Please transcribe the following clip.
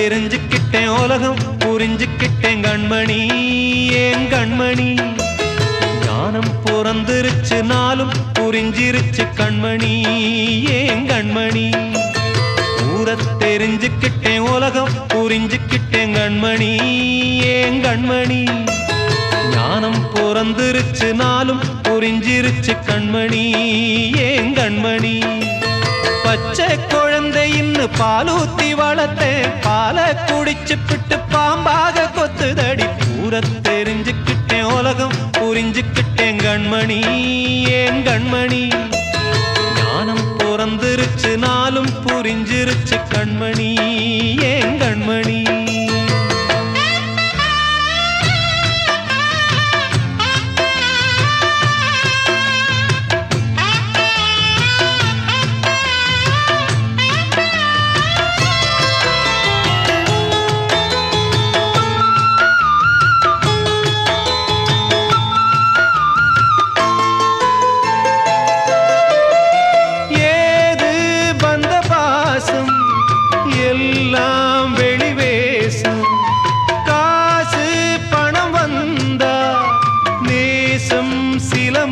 தெரிஞ்சுக்கிட்டேன் உலகம் புரிஞ்சுக்கிட்டேன் கண்மணி ஏன் கண்மணி ஞானம் பிறந்திருச்சு நாளும் புரிஞ்சிருச்சு கண்மணி ஏன் கண்மணி ஊரை தெரிஞ்சுக்கிட்டேன் உலகம் புரிஞ்சுக்கிட்டேன் கண்மணி ஏன் கண்மணி ஞானம் பிறந்திருச்சு நாளும் புரிஞ்சிருச்சு கண்மணி ஏன் கண்மணி பச்சை குழந்தை இன்னும் பாலூத்தி வளர்த்தேன் பாலை குடிச்சு பிட்டு பாம்பாக கொத்துதடி ஊரை தெரிஞ்சுக்கிட்டேன் உலகம் புரிஞ்சுக்கிட்டேன் கண்மணி ஏன் கண்மணி ஞானம் பிறந்திருச்சு நாளும் புரிஞ்சிருச்சு கண்மணி